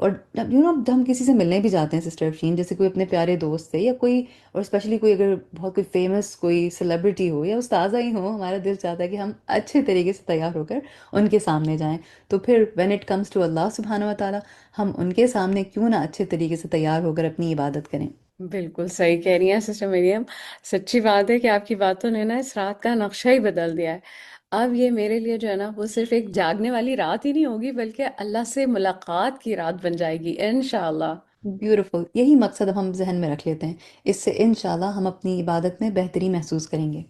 اور جب ہم کسی سے ملنے بھی جاتے ہیں سسٹر افشین، جیسے کوئی اپنے پیارے دوست ہے یا کوئی، اور اسپیشلی کوئی اگر بہت کوئی فیمس کوئی سیلیبریٹی ہو یا استاذہ ہی ہو، ہمارا دل چاہتا ہے کہ ہم اچھے طریقے سے تیار ہو کر ان کے سامنے جائیں. تو پھر وین اٹ کمز ٹو اللہ سبحانہ و تعالیٰ، ہم ان کے سامنے کیوں نہ اچھے طریقے سے تیار ہو کر اپنی عبادت کریں. بالکل صحیح کہہ رہی ہیں سسٹر مریم. سچی بات ہے کہ آپ کی باتوں نے نا اس رات کا نقشہ ہی بدل دیا ہے. اب یہ میرے لیے جو ہے نا وہ صرف ایک جاگنے والی رات ہی نہیں ہوگی، بلکہ اللہ سے ملاقات کی رات بن جائے گی انشاءاللہ. بیوٹیفل، یہی مقصد اب ہم ذہن میں رکھ لیتے ہیں. اس سے انشاءاللہ ہم اپنی عبادت میں بہتری محسوس کریں گے.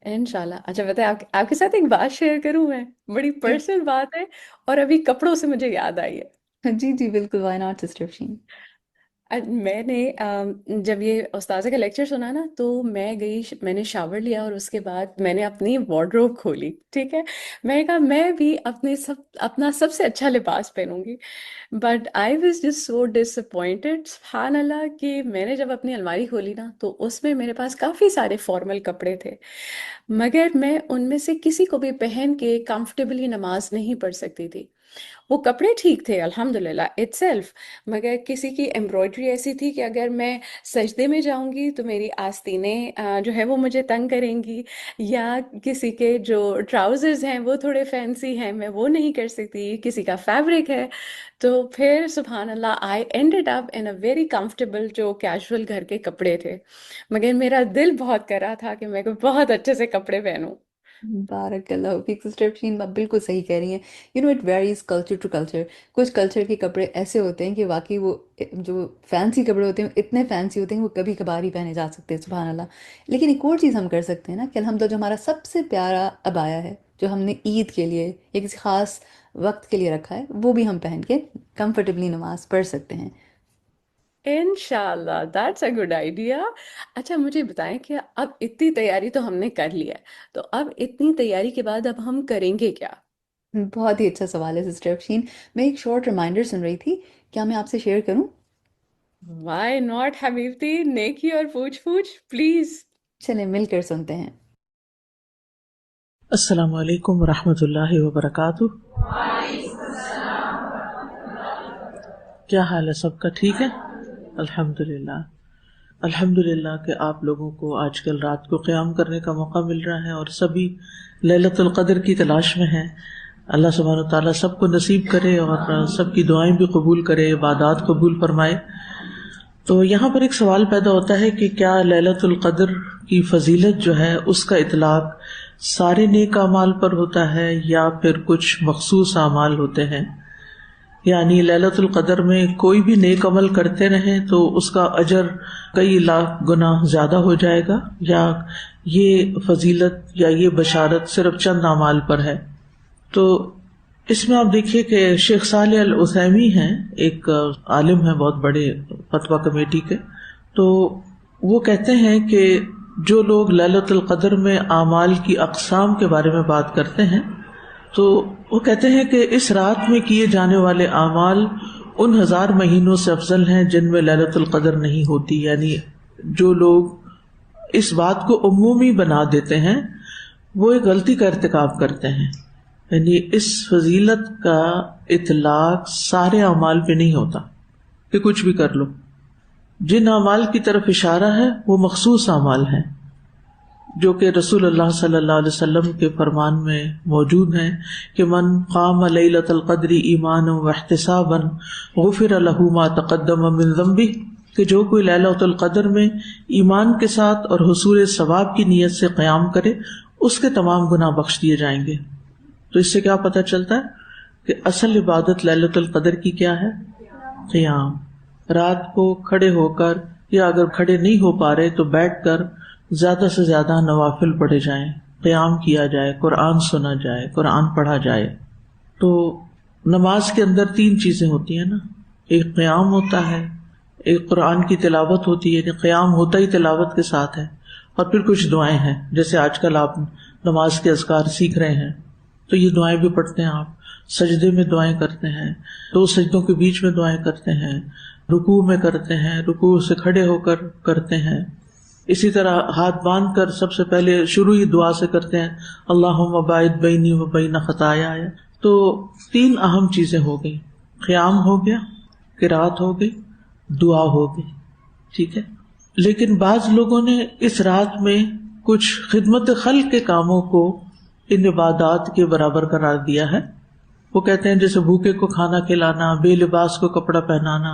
انشاءاللہ. اچھا بتائیں، آپ کے ساتھ ایک بات شیئر کروں میں؟ بڑی پرسنل بات ہے، اور ابھی کپڑوں سے مجھے یاد آئی ہے. جی جی بالکل، وائی ناٹ سسٹر افشین. میں نے جب یہ استاذہ کا لیکچر سنا نا تو میں گئی، میں نے شاور لیا اور اس کے بعد میں نے اپنی وارڈروب کھولی. ٹھیک ہے، میں نے کہا میں بھی اپنا سب سے اچھا لباس پہنوں گی. But I was just so disappointed سبحان اللہ کہ میں نے جب اپنی الماری کھولی نا تو اس میں میرے پاس کافی سارے فارمل کپڑے تھے، مگر میں ان میں سے کسی کو بھی پہن کے کمفرٹیبلی نماز نہیں پڑھ سکتی تھی. وہ کپڑے ٹھیک تھے الحمدللہ اٹ سیلف، مگر کسی کی ایمبرائڈری ایسی تھی کہ اگر میں سجدے میں جاؤں گی تو میری آستینیں جو ہے وہ مجھے تنگ کریں گی، یا کسی کے جو ٹراؤزرز ہیں وہ تھوڑے فینسی ہیں میں وہ نہیں کر سکتی، کسی کا فیبرک ہے. تو پھر سبحان اللہ I ended up in a very comfortable جو کیجول گھر کے کپڑے تھے، مگر میرا دل بہت کر رہا تھا کہ میں کوئی بہت اچھے سے کپڑے پہنوں. بارک اللہ فیک سسٹر افشین، آپ بالکل صحیح کہہ رہی ہیں. It varies culture to culture. کچھ کلچر کے کپڑے ایسے ہوتے ہیں کہ واقعی وہ جو فینسی کپڑے ہوتے ہیں اتنے فینسی ہوتے ہیں وہ کبھی کبھار ہی پہنے جا سکتے ہیں سبحان اللہ. لیکن ایک اور چیز ہم کر سکتے ہیں نا کہ الحمدللہ جو ہمارا سب سے پیارا عبایا ہے، جو ہم نے عید کے لیے یا کسی خاص وقت کے لیے رکھا ہے، وہ بھی ہم پہن کے کمفرٹیبلی نماز پڑھ سکتے ہیں. انشاءاللہ دیٹس اے گڈ آئیڈیا. اچھا مجھے بتائیں کہ اب اتنی تیاری تو ہم نے کر لیا ہے، تو اب اتنی تیاری کے بعد اب ہم کریں گے کیا؟ بہت ہی اچھا سوال ہے سسٹر افشین. میں ایک شارٹ ریمائنڈر سن رہی تھی، کیا میں آپ سے شیئر کروں؟ وائی ناٹ حبیبتی، نیکی اور پوچھ پوچھ پلیز. چلیں مل کر سنتے ہیں. السلام علیکم ورحمۃ اللہ وبرکاتہ. کیا حال ہے سب کا؟ ٹھیک ہے الحمدللہ. الحمدللہ کہ آپ لوگوں کو آج کل رات کو قیام کرنے کا موقع مل رہا ہے اور سبھی لیلۃ القدر کی تلاش میں ہیں. اللہ سبحانہ و تعالیٰ سب کو نصیب کرے اور سب کی دعائیں بھی قبول کرے، عبادات قبول فرمائے. تو یہاں پر ایک سوال پیدا ہوتا ہے کہ کیا لیلۃ القدر کی فضیلت جو ہے اس کا اطلاق سارے نیک اعمال پر ہوتا ہے یا پھر کچھ مخصوص اعمال ہوتے ہیں؟ یعنی لیلۃ القدر میں کوئی بھی نیک عمل کرتے رہیں تو اس کا اجر کئی لاکھ گنا زیادہ ہو جائے گا، یا یہ فضیلت یا یہ بشارت صرف چند اعمال پر ہے؟ تو اس میں آپ دیکھیے کہ شیخ صالح العثیمی ہیں، ایک عالم ہیں بہت بڑے فتویٰ کمیٹی کے. تو وہ کہتے ہیں کہ جو لوگ لیلۃ القدر میں اعمال کی اقسام کے بارے میں بات کرتے ہیں تو وہ کہتے ہیں کہ اس رات میں کیے جانے والے اعمال ان 1000 مہینوں سے افضل ہیں جن میں لیلۃ القدر نہیں ہوتی. یعنی جو لوگ اس بات کو عمومی بنا دیتے ہیں وہ ایک غلطی کا ارتکاب کرتے ہیں. یعنی اس فضیلت کا اطلاق سارے اعمال پہ نہیں ہوتا کہ کچھ بھی کر لو. جن اعمال کی طرف اشارہ ہے وہ مخصوص اعمال ہیں جو کہ رسول اللہ صلی اللہ علیہ وسلم کے فرمان میں موجود ہیں کہ من قام لیلۃ القدر ایمانا واحتسابا غفر له ما تقدم من ذنبہ، کہ جو کوئی لیلۃ القدر میں ایمان کے ساتھ اور حصول ثواب کی نیت سے قیام کرے اس کے تمام گناہ بخش دیے جائیں گے. تو اس سے کیا پتہ چلتا ہے کہ اصل عبادت لیلۃ القدر کی کیا ہے؟ قیام. رات کو کھڑے ہو کر، یا اگر کھڑے نہیں ہو پا رہے تو بیٹھ کر زیادہ سے زیادہ نوافل پڑھے جائیں، قیام کیا جائے، قرآن سنا جائے، قرآن پڑھا جائے. تو نماز کے اندر 3 چیزیں ہوتی ہیں نا، ایک قیام ہوتا ہے، ایک قرآن کی تلاوت ہوتی ہے، یعنی قیام ہوتا ہی تلاوت کے ساتھ ہے، اور پھر کچھ دعائیں ہیں. جیسے آج کل آپ نماز کے اذکار سیکھ رہے ہیں تو یہ دعائیں بھی پڑھتے ہیں. آپ سجدے میں دعائیں کرتے ہیں، 2 سجدوں کے بیچ میں دعائیں کرتے ہیں، رکوع میں کرتے ہیں، رکوع سے کھڑے ہو کر کرتے ہیں. اسی طرح ہاتھ باندھ کر سب سے پہلے شروع ہی دعا سے کرتے ہیں اللہم باعد بینی و بین خطایایا. تو 3 اہم چیزیں ہو گئی، قیام ہو گیا، قرات ہو گئی، دعا ہو گئی، ٹھیک ہے. لیکن بعض لوگوں نے اس رات میں کچھ خدمت خلق کے کاموں کو ان عبادات کے برابر قرار دیا ہے. وہ کہتے ہیں جیسے بھوکے کو کھانا کھلانا، بے لباس کو کپڑا پہنانا،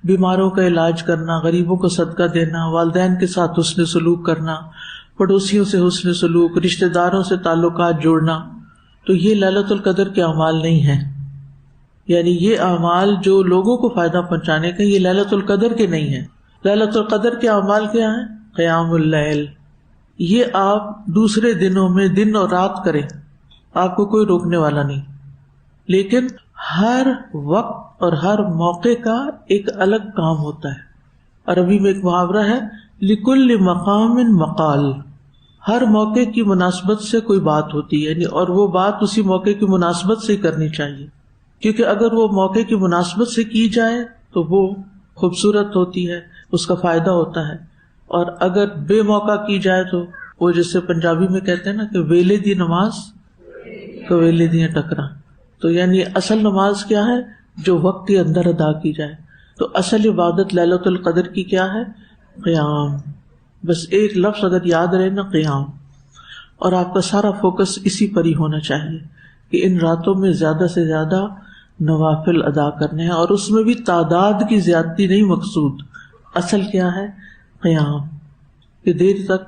بیماروں کا علاج کرنا، غریبوں کو صدقہ دینا، والدین کے ساتھ حسن سلوک کرنا، پڑوسیوں سے حسن سلوک، رشتہ داروں سے تعلقات جوڑنا. تو یہ لیلۃ القدر کے اعمال نہیں ہیں، یعنی یہ اعمال جو لوگوں کو فائدہ پہنچانے کے، یہ لیلۃ القدر کے نہیں ہیں. لیلۃ القدر کے اعمال کیا ہیں؟ قیام اللیل. یہ آپ دوسرے دنوں میں دن اور رات کریں، آپ کو کوئی روکنے والا نہیں، لیکن ہر وقت اور ہر موقع کا ایک الگ کام ہوتا ہے. عربی میں ایک محاورہ ہے، لِكُلِّ مَقَامٍ مقال. ہر موقع کی مناسبت سے کوئی بات ہوتی ہے، یعنی اور وہ بات اسی موقع کی مناسبت سے ہی کرنی چاہیے، کیونکہ اگر وہ موقع کی مناسبت سے کی جائے تو وہ خوبصورت ہوتی ہے، اس کا فائدہ ہوتا ہے. اور اگر بے موقع کی جائے تو وہ جیسے پنجابی میں کہتے ہیں نا کہ ویلے دی نماز کویلے دیاں ٹکرا. تو یعنی اصل نماز کیا ہے؟ جو وقت کے اندر ادا کی جائے. تو اصل عبادت ليلۃ القدر کی کیا ہے؟ قیام. بس ایک لفظ اگر یاد رہے نا، قیام. اور آپ کا سارا فوکس اسی پر ہی ہونا چاہیے کہ ان راتوں میں زیادہ سے زیادہ نوافل ادا کرنے ہیں، اور اس میں بھی تعداد کی زیادتی نہیں مقصود. اصل کیا ہے؟ قیام، کہ دیر تک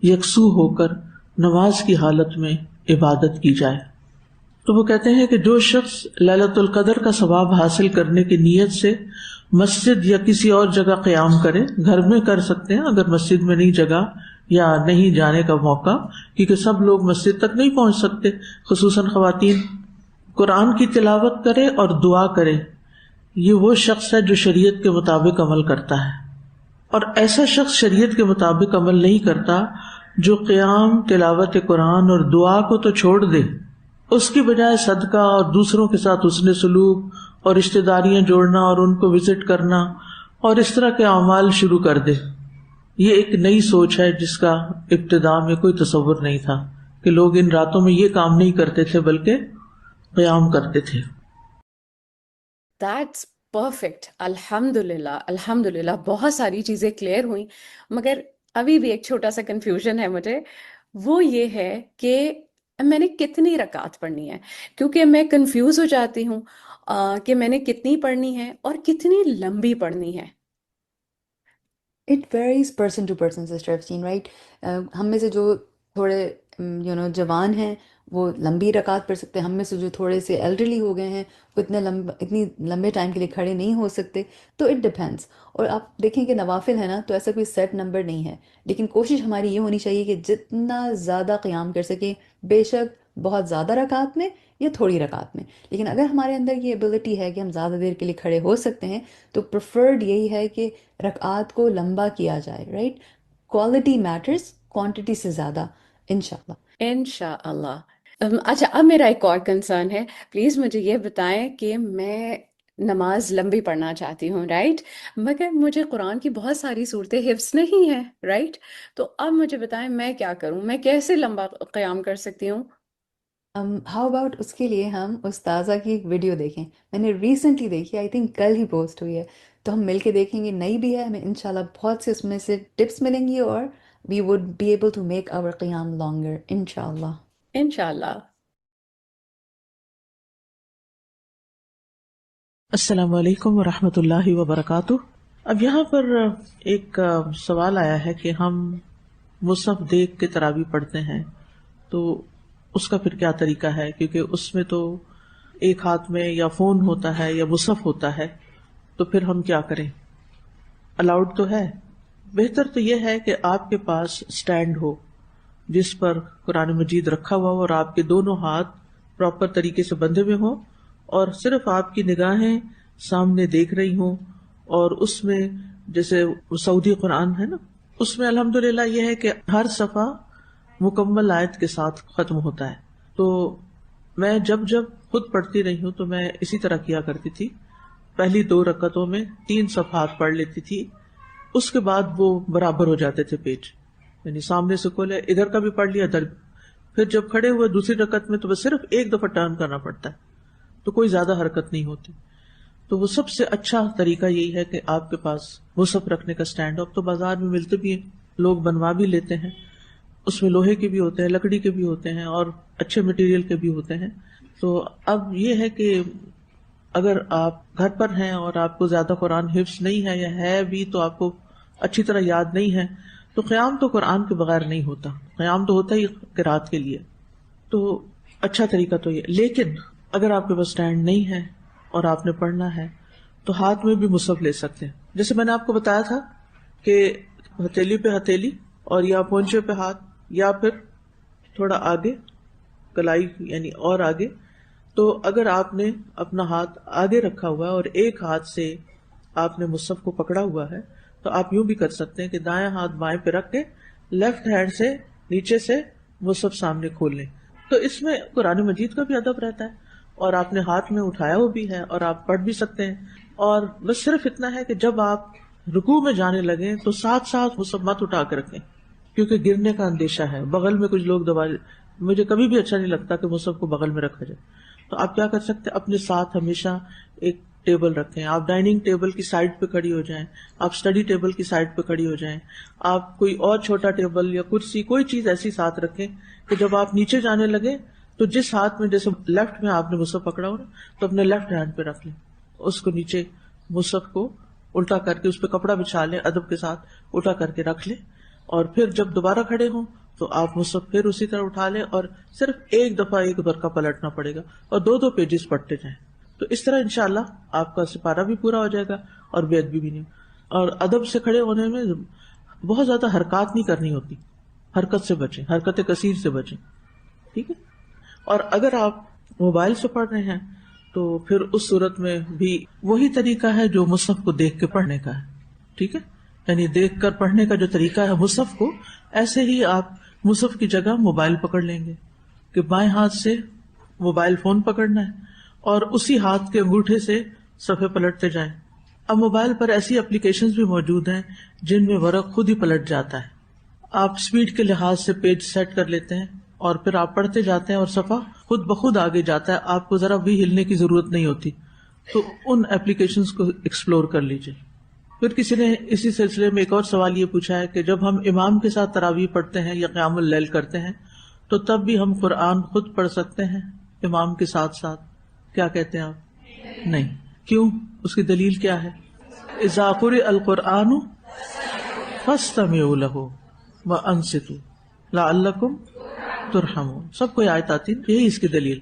یکسو ہو کر نماز کی حالت میں عبادت کی جائے. تو وہ کہتے ہیں کہ جو شخص ليلۃ القدر کا ثواب حاصل کرنے کی نیت سے مسجد یا کسی اور جگہ قیام کرے، گھر میں کر سکتے ہیں اگر مسجد میں نہیں جگہ یا نہیں جانے کا موقع، کیونکہ سب لوگ مسجد تک نہیں پہنچ سکتے، خصوصاً خواتین. قرآن کی تلاوت کرے اور دعا کرے. یہ وہ شخص ہے جو شریعت کے مطابق عمل کرتا ہے. اور ایسا شخص شریعت کے مطابق عمل نہیں کرتا جو قیام، تلاوت قرآن اور دعا کو تو چھوڑ دے، اس کی بجائے صدقہ اور دوسروں کے ساتھ حسن سلوک اور رشتہ داریاں جوڑنا اور ان کو وزٹ کرنا اور اس طرح کے اعمال شروع کر دے. یہ ایک نئی سوچ ہے جس کا ابتدا میں کوئی تصور نہیں تھا کہ لوگ ان راتوں میں یہ کام نہیں کرتے تھے بلکہ قیام کرتے تھے. That's perfect. الحمدللہ الحمدللہ بہت ساری چیزیں کلیئر ہوئیں، مگر ابھی بھی ایک چھوٹا سا کنفیوژن ہے مجھے. وہ یہ ہے کہ میں نے کتنی رکعت پڑھنی ہے، کیونکہ میں کنفیوز ہو جاتی ہوں کہ میں نے کتنی پڑھنی ہے اور کتنی لمبی پڑھنی ہے. It varies person to person sister Afsheen, right. ہم میں سے جو تھوڑے جوان ہیں وہ لمبی رکعت پڑھ سکتے ہیں، ہم میں سے جو تھوڑے سے ایلڈرلی ہو گئے ہیں وہ اتنی لمبے ٹائم کے لیے کھڑے نہیں ہو سکتے. تو اٹ ڈپینڈس. اور آپ دیکھیں کہ نوافل ہے نا، تو ایسا کوئی سیٹ نمبر نہیں ہے، لیکن کوشش ہماری یہ ہونی چاہیے کہ جتنا زیادہ قیام کر سکیں، بے شک بہت زیادہ رکعت میں یا تھوڑی رکعت میں. لیکن اگر ہمارے اندر یہ ایبلٹی ہے کہ ہم زیادہ دیر کے لیے کھڑے ہو سکتے ہیں تو پریفرڈ یہی ہے کہ رکعات کو لمبا کیا جائے، رائٹ. کوالٹی میٹرز کوانٹٹی سے زیادہ، انشاءاللہ. انشاءاللہ. اچھا، اب میرا ایک اور کنسرن ہے. پلیز مجھے یہ بتائیں کہ میں نماز لمبی پڑھنا چاہتی ہوں، رائٹ، مگر مجھے قرآن کی بہت ساری صورتیں حفظ نہیں ہیں، رائٹ. تو اب مجھے بتائیں میں کیا کروں، میں کیسے لمبا قیام کر سکتی ہوں؟ ہاؤ اباؤٹ اس کے لیے ہم استاذہ کی ایک ویڈیو دیکھیں. میں نے ریسنٹلی دیکھی، آئی تھنک کل ہی پوسٹ ہوئی ہے، تو ہم مل کے دیکھیں گے. نئی بھی ہے، ہمیں انشاءاللہ بہت سے اس میں سے ٹپس ملیں گی، اور we would be able to make our قیام لانگر انشاءاللہ. انشاءاللہ. السلام علیکم ورحمۃ اللہ وبرکاتہ. اب یہاں پر ایک سوال آیا ہے کہ ہم مصحف دیکھ کے تراویح پڑھتے ہیں، تو اس کا پھر کیا طریقہ ہے، کیونکہ اس میں تو ایک ہاتھ میں یا فون ہوتا ہے یا مصحف ہوتا ہے، تو پھر ہم کیا کریں؟ الاؤڈ تو ہے. بہتر تو یہ ہے کہ آپ کے پاس اسٹینڈ ہو جس پر قرآن مجید رکھا ہوا ہو اور آپ کے دونوں ہاتھ پراپر طریقے سے بندھے ہوئے ہوں، اور صرف آپ کی نگاہیں سامنے دیکھ رہی ہوں. اور اس میں جیسے سعودی قرآن ہے نا، اس میں الحمدللہ یہ ہے کہ ہر صفحہ مکمل آیت کے ساتھ ختم ہوتا ہے. تو میں جب خود پڑھتی رہی ہوں تو میں اسی طرح کیا کرتی تھی. پہلی 2 رکعتوں میں 3 صفحات پڑھ لیتی تھی، اس کے بعد وہ برابر ہو جاتے تھے پیج، یعنی سامنے سے کھولے ادھر کا بھی پڑھ لیا ادھر. پھر جب کھڑے ہوئے دوسری رکعت میں تو بس صرف ایک دفعہ ٹرن کرنا پڑتا ہے، تو کوئی زیادہ حرکت نہیں ہوتی. تو وہ سب سے اچھا طریقہ یہی ہے کہ آپ کے پاس مصحف رکھنے کا اسٹینڈ ہو. اب تو بازار میں ملتے بھی ہیں, لوگ بنوا بھی لیتے ہیں, اس میں لوہے کے بھی ہوتے ہیں, لکڑی کے بھی ہوتے ہیں, اور اچھے مٹیریل کے بھی ہوتے ہیں. تو اب یہ ہے کہ اگر آپ گھر پر ہیں اور آپ کو زیادہ قرآن حفظ نہیں ہے, یا ہے بھی تو آپ کو اچھی طرح یاد نہیں ہے, تو قیام تو قرآن کے بغیر نہیں ہوتا, قیام تو ہوتا ہی قرات کے لیے. تو اچھا طریقہ تو یہ. لیکن اگر آپ کے پاس اسٹینڈ نہیں ہے اور آپ نے پڑھنا ہے تو ہاتھ میں بھی مصحف لے سکتے ہیں. جیسے میں نے آپ کو بتایا تھا کہ ہتھیلی پہ ہتھیلی اور یا پونچے پہ ہاتھ, یا پھر تھوڑا آگے کلائی یعنی اور آگے. تو اگر آپ نے اپنا ہاتھ آگے رکھا ہوا ہے اور ایک ہاتھ سے آپ نے مصحف کو پکڑا ہوا ہے, تو آپ یوں بھی کر سکتے ہیں کہ دائیں ہاتھ بائیں پہ رکھ کے لیفٹ ہینڈ سے نیچے سے مصحف سامنے کھول لیں. تو اس میں قرآن مجید کا بھی ادب رہتا ہے, اور آپ نے ہاتھ میں اٹھایا ہوا بھی ہے, اور آپ پڑھ بھی سکتے ہیں. اور بس صرف اتنا ہے کہ جب آپ رکوع میں جانے لگیں تو ساتھ ساتھ مصحف مت اٹھا کے رکھیں, کیونکہ گرنے کا اندیشہ ہے. بغل میں کچھ لوگ دبا, مجھے کبھی بھی اچھا نہیں لگتا کہ مصحف کو بغل میں رکھا جائے. تو آپ کیا کر سکتے ہیں, اپنے ساتھ ہمیشہ ایک ٹیبل رکھیں. آپ ڈائننگ ٹیبل کی سائڈ پہ کھڑی ہو جائیں, آپ اسٹڈی ٹیبل کی سائڈ پہ کھڑی ہو جائیں, آپ کوئی اور چھوٹا ٹیبل یا کرسی کوئی چیز ایسی ساتھ رکھیں کہ جب آپ نیچے جانے لگے تو جس ہاتھ میں, جیسے لیفٹ میں آپ نے مصحف پکڑا ہو نا, تو اپنے لیفٹ ہینڈ پہ رکھ لیں, اس کو نیچے مصحف کو الٹا کر کے اس پہ کپڑا بچھا لیں, ادب کے ساتھ الٹا کر کے رکھ لیں. اور پھر جب دوبارہ کھڑے ہوں تو آپ مصحف پھر اسی طرح اٹھا لیں, اور صرف ایک دفعہ ایک برقع پلٹنا پڑے گا, اور دو دو پیجز پڑھتے جائیں. تو اس طرح انشاءاللہ آپ کا سپارہ بھی پورا ہو جائے گا اور بے ادبی بھی نہیں. اور ادب سے کھڑے ہونے میں بہت زیادہ حرکات نہیں کرنی ہوتی, حرکت سے بچیں, حرکت کثیر سے بچیں, ٹھیک ہے. اور اگر آپ موبائل سے پڑھ رہے ہیں تو پھر اس صورت میں بھی وہی طریقہ ہے جو مصحف کو دیکھ کے پڑھنے کا ہے, ٹھیک ہے. یعنی دیکھ کر پڑھنے کا جو طریقہ ہے مصحف کو, ایسے ہی آپ مصحف کی جگہ موبائل پکڑ لیں گے کہ بائیں ہاتھ سے موبائل فون پکڑنا ہے اور اسی ہاتھ کے انگوٹھے سے صفحے پلٹتے جائیں. اب موبائل پر ایسی اپلیکیشنز بھی موجود ہیں جن میں ورق خود ہی پلٹ جاتا ہے. آپ سپیڈ کے لحاظ سے پیج سیٹ کر لیتے ہیں اور پھر آپ پڑھتے جاتے ہیں اور صفحہ خود بخود آگے جاتا ہے, آپ کو ذرا بھی ہلنے کی ضرورت نہیں ہوتی. تو ان اپلیکیشنز کو ایکسپلور کر لیجیے. پھر کسی نے اسی سلسلے میں ایک اور سوال یہ پوچھا ہے کہ جب ہم امام کے ساتھ تراویح پڑھتے ہیں یا قیام اللیل کرتے ہیں تو تب بھی ہم قرآن خود پڑھ سکتے ہیں امام کے ساتھ ساتھ؟ کیا کہتے ہیں آپ؟ نہیں. کیوں؟ اس کی دلیل کیا ہے؟ اذا قرئ القرآن فاستمعوا له وانصتوا لعلکم ترحمون. سب کو آیت آتی ہے, یہی اس کی دلیل.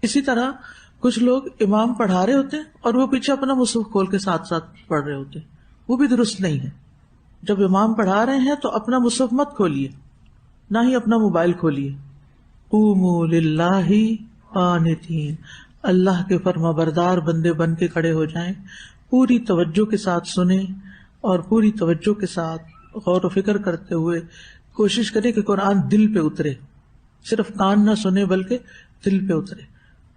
اسی طرح کچھ لوگ امام پڑھا رہے ہوتے ہیں اور وہ پیچھے اپنا مصحف کھول کے ساتھ ساتھ پڑھ رہے ہوتے ہیں, وہ بھی درست نہیں ہے. جب امام پڑھا رہے ہیں تو اپنا مصحف مت کھولیے, نہ ہی اپنا موبائل کھولیے. قوموا للہ قانتین, اللہ کے فرما بردار بندے بن کے کھڑے ہو جائیں, پوری توجہ کے ساتھ سنیں اور پوری توجہ کے ساتھ غور و فکر کرتے ہوئے کوشش کریں کہ قرآن دل پہ اترے, صرف کان نہ سنے بلکہ دل پہ اترے,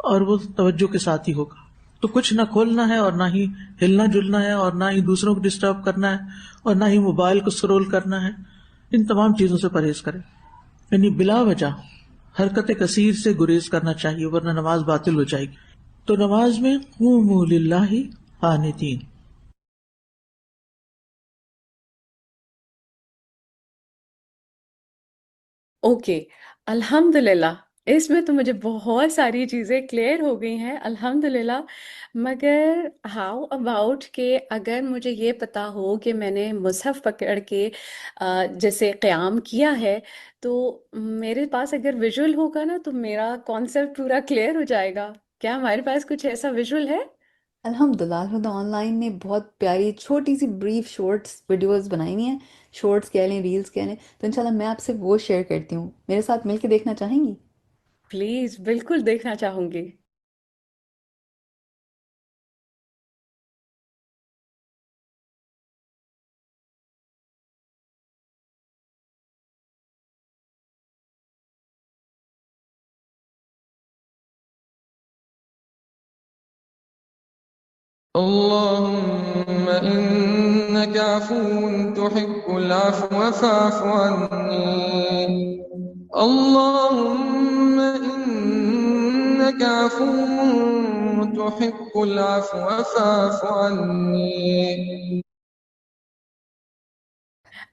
اور وہ توجہ کے ساتھ ہی ہوگا. تو کچھ نہ کھولنا ہے اور نہ ہی ہلنا جلنا ہے اور نہ ہی دوسروں کو ڈسٹرب کرنا ہے اور نہ ہی موبائل کو سکرول کرنا ہے. ان تمام چیزوں سے پرہیز کریں. یعنی بلا وجہ حرکت کثیر سے گریز کرنا چاہیے ورنہ نماز باطل ہو جائے گی. تو نماز میں قوموا للہ قانتین. اوکے, الحمد للہ. اس میں تو مجھے بہت ساری چیزیں کلیئر ہو گئی ہیں الحمد للہ. مگر ہاؤ اباؤٹ کہ اگر مجھے یہ پتا ہو کہ میں نے مصحف پکڑ کے جیسے قیام کیا ہے, تو میرے پاس اگر ویژول ہوگا نا تو میرا کانسیپٹ پورا کلیئر ہو جائے گا. کیا ہمارے پاس کچھ ایسا ویژول ہے؟ الحمدللہ آن لائن نے بہت پیاری چھوٹی سی بریف شارٹس ویڈیوز بنائی ہوئی ہیں, شارٹس کہہ لیں ریلز کہہ لیں, تو انشاءاللہ میں آپ سے وہ شیئر کرتی ہوں. میرے ساتھ مل کے دیکھنا چاہیں گی؟ پلیز, بالکل دیکھنا چاہوں گی. اللهم إنك عفو تحب العفو فاعف عني. اللهم إنك عفو تحب العفو فاعف عني.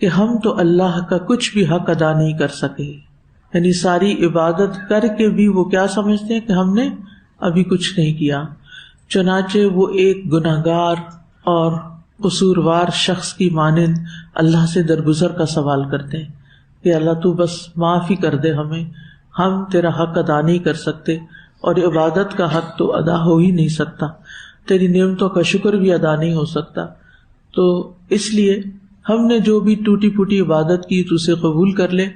کہ ہم تو اللہ کا کچھ بھی حق ادا نہیں کر سکے، یعنی ساری عبادت کر کے بھی وہ کیا سمجھتے ہیں کہ ہم نے ابھی کچھ نہیں کیا. چنانچہ وہ ایک گناہگار اور قصوروار شخص کی مانند اللہ سے درگزر کا سوال کرتے ہیں کہ اللہ تو بس معاف ہی کر دے ہمیں، ہم تیرا حق ادا نہیں کر سکتے، اور عبادت کا حق تو ادا ہو ہی نہیں سکتا، تیری نعمتوں کا شکر بھی ادا نہیں ہو سکتا. تو اس لیے ہم نے جو بھی ٹوٹی پھوٹی عبادت کی تو اسے قبول کر لے،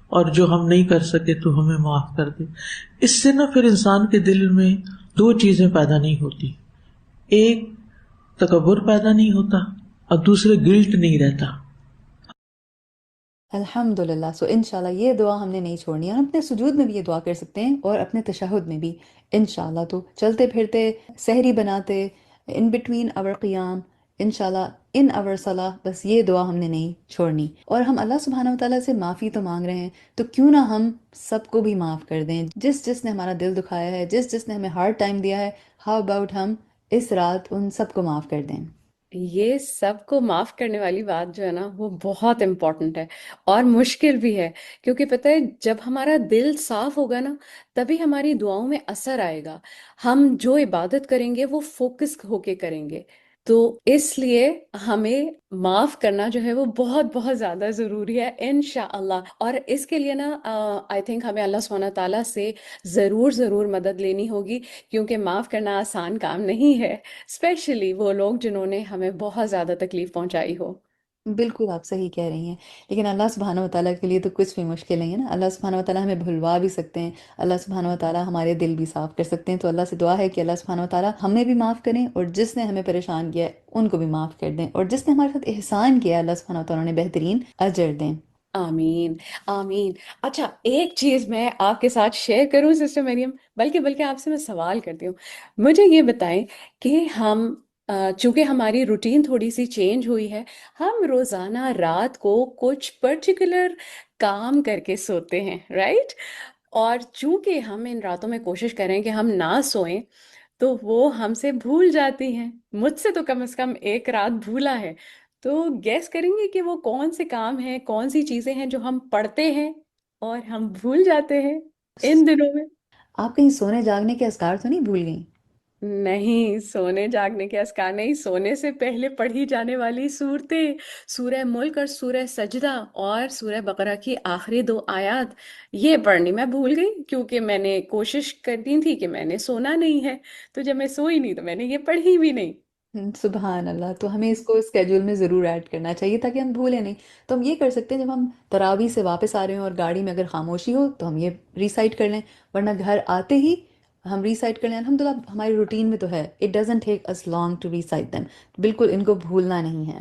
اور جو ہم نہیں کر سکے تو ہمیں معاف کر دے. اس سے پھر انسان کے دل میں دو چیزیں پیدا نہیں ہوتی، ایک تکبر پیدا نہیں ہوتا، اور دوسرے گلٹ نہیں رہتا. الحمد للہ. سو انشاءاللہ یہ دعا ہم نے نہیں چھوڑنی ہے. ہم اپنے سجود میں بھی یہ دعا کر سکتے ہیں اور اپنے تشہد میں بھی انشاءاللہ. تو چلتے پھرتے، سحری بناتے، ان بٹوین اور قیام، انشاءاللہ ان اور صلاح، بس یہ دعا ہم نے نہیں چھوڑنی. اور ہم اللہ سبحانہ وتعالیٰ سے معافی تو مانگ رہے ہیں، تو کیوں نہ ہم سب کو بھی معاف کر دیں، جس جس نے ہمارا دل دکھایا ہے، جس جس نے ہمیں ہارڈ ٹائم دیا ہے. ہاؤ اباؤٹ ہم اس رات ان سب کو معاف کر دیں. یہ سب کو معاف کرنے والی بات جو ہے نا وہ بہت امپورٹنٹ ہے اور مشکل بھی ہے، کیونکہ پتہ ہے جب ہمارا دل صاف ہوگا نا تبھی ہماری دعاؤں میں اثر آئے گا. ہم جو عبادت کریں گے وہ فوکس ہو کے کریں گے، تو اس لیے ہمیں معاف کرنا جو ہے وہ بہت بہت زیادہ ضروری ہے انشاءاللہ. اور اس کے لیے نا آئی تھنک ہمیں اللہ سبحانہ تعالیٰ سے ضرور ضرور مدد لینی ہوگی، کیونکہ معاف کرنا آسان کام نہیں ہے، اسپیشلی وہ لوگ جنہوں نے ہمیں بہت زیادہ تکلیف پہنچائی ہو. بالکل آپ صحیح کہہ رہی ہیں. لیکن اللہ سبحانہ وتعالیٰ کے لیے تو کچھ بھی مشکل نہیں ہے نا. اللہ سبحانہ وتعالیٰ ہمیں بھلوا بھی سکتے ہیں، اللہ سبحانہ وتعالیٰ ہمارے دل بھی صاف کر سکتے ہیں. تو اللہ سے دعا ہے کہ اللہ سبحانہ وتعالیٰ ہمیں بھی معاف کریں، اور جس نے ہمیں پریشان کیا ہے ان کو بھی معاف کر دیں، اور جس نے ہمارے ساتھ احسان کیا ہے اللہ سبحانہ وتعالیٰ نے بہترین اجر دیں. آمین آمین. اچھا ایک چیز میں آپ کے ساتھ شیئر کروں سسٹر مریم، بلکہ آپ سے میں سوال کرتی ہوں. مجھے یہ بتائیں کہ ہم چونکہ ہماری روٹین تھوڑی سی چینج ہوئی ہے، ہم روزانہ رات کو کچھ پرٹیکولر کام کر کے سوتے ہیں، رائٹ؟ اور چونکہ ہم ان راتوں میں کوشش کریں کہ ہم نہ سوئیں تو وہ ہم سے بھول جاتی ہیں. مجھ سے تو کم از کم ایک رات بھولا ہے. تو گیس کریں گے کہ وہ کون سے کام ہیں، کون سی چیزیں ہیں جو ہم پڑھتے ہیں اور ہم بھول جاتے ہیں ان دنوں میں؟ آپ کہیں سونے جاگنے کے اذکار تو نہیں بھول گئیں؟ نہیں، سونے جاگنے کے اذکار نہیں. سونے سے پہلے پڑھی جانے والی صورتیں سورہ ملک اور سورہ سجدہ اور سورہ بقرہ کی آخری 2 آیات، یہ پڑھنی میں بھول گئی، کیونکہ میں نے کوشش کرتی تھی کہ میں نے سونا نہیں ہے، تو جب میں سوئی نہیں تو میں نے یہ پڑھی بھی نہیں. سبحان اللہ. تو ہمیں اس کو اسکیجول میں ضرور ایڈ کرنا چاہیے تاکہ ہم بھولیں نہیں. تو ہم یہ کر سکتے ہیں، جب ہم تراویح سے واپس آ رہے ہوں اور گاڑی میں اگر خاموشی ہو تو ہم یہ ریسائٹ کر لیں، ورنہ گھر آتے ہی ہم ریسائٹ کر لیں. الحمدللہ ہماری روٹین میں تو ہے. It doesn't take us long to recite them. بالکل ان کو بھولنا نہیں ہے.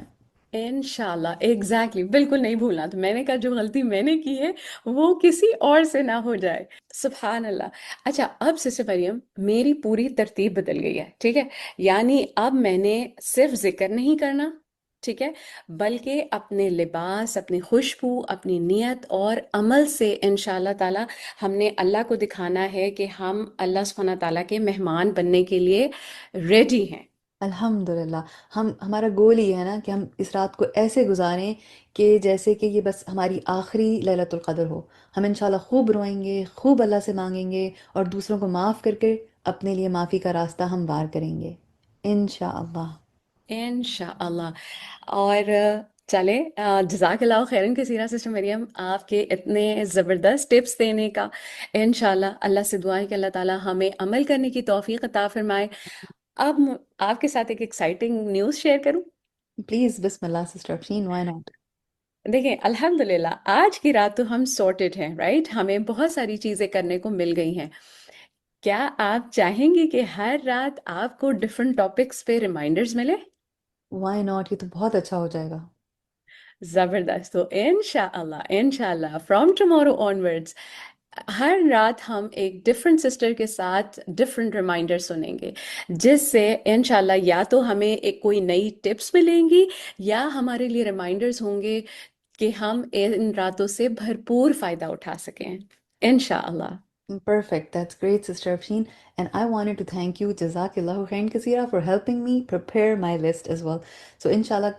انشاءاللہ ایگزیکٹلی بالکل نہیں بھولنا. تو میں نے کہا جو غلطی میں نے کی ہے وہ کسی اور سے نہ ہو جائے. سبحان اللہ. اچھا اب سسٹر مریم میری پوری ترتیب بدل گئی ہے، ٹھیک ہے؟ یعنی اب میں نے صرف ذکر نہیں کرنا، ٹھیک ہے، بلکہ اپنے لباس، اپنی خوشبو، اپنی نیت اور عمل سے انشاءاللہ تعالی ہم نے اللہ کو دکھانا ہے کہ ہم اللہ سبحانہ تعالیٰ کے مہمان بننے کے لیے ریڈی ہیں. الحمدللہ. ہمارا گول یہ ہے نا کہ ہم اس رات کو ایسے گزاریں کہ جیسے کہ یہ بس ہماری آخری لیلۃ القدر ہو. ہم انشاءاللہ خوب روئیں گے، خوب اللہ سے مانگیں گے، اور دوسروں کو معاف کر کے اپنے لیے معافی کا راستہ ہموار کریں گے انشاءاللہ. انشاءاللہ. اور چلے جزاک اللہ خیرن کثیرہ سسٹر مریم آپ کے اتنے زبردست ٹپس دینے کا. انشاءاللہ اللہ سے دعا ہے کہ اللہ تعالیٰ ہمیں عمل کرنے کی توفیق عطا فرمائے. اب آپ کے ساتھ ایک ایکسائٹنگ نیوز شیئر کروں. پلیز بسم اللہ سسٹر افشین، وائی ناٹ. دیکھیں الحمدللہ آج کی رات تو ہم سارٹیڈ ہیں، رائٹ؟ ہمیں بہت ساری چیزیں کرنے کو مل گئی ہیں. کیا آپ چاہیں گے کہ ہر رات آپ کو ڈفرینٹ ٹاپکس پہ ریمائنڈرز ملے؟ وائی ناٹ، یہ تو بہت اچھا ہو جائے گا. زبردست. تو انشاءاللہ انشاءاللہ فرام ٹمورو آنورڈز ہر رات ہم ایک ڈفرینٹ سسٹر کے ساتھ ڈفرینٹ ریمائنڈر سنیں گے، جس سے انشاءاللہ یا تو ہمیں ایک کوئی نئی ٹپس ملیں گی یا ہمارے لیے ریمائنڈرز ہوں گے کہ ہم ان راتوں سے بھرپور فائدہ اٹھا سکیں انشاءاللہ. Perfect. That's great, Sister Afshin. And I wanted to thank you, Jazakillahu khairan kasira, for helping me prepare my list as well. So inshallah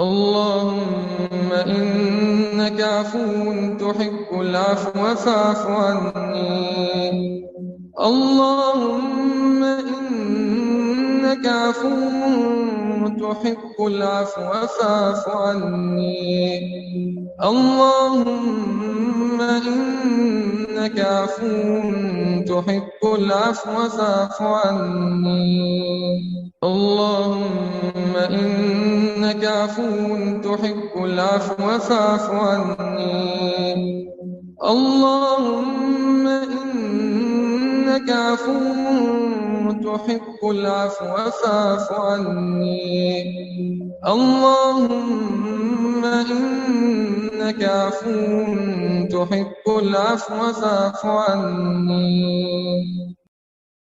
اللهم إنك عفو تحب العفو فاعف عني. اللهم إنك عفو تحب العفو فاعف عني. اللهم إنك عفو تحب العفو فاعف عني. اللهم إنك عفو تحب العفو فاعف عني. اللهم إنك عفو تحب العفو فاعف عني. اللهم إنك عفو تحب العفو فاعف عني.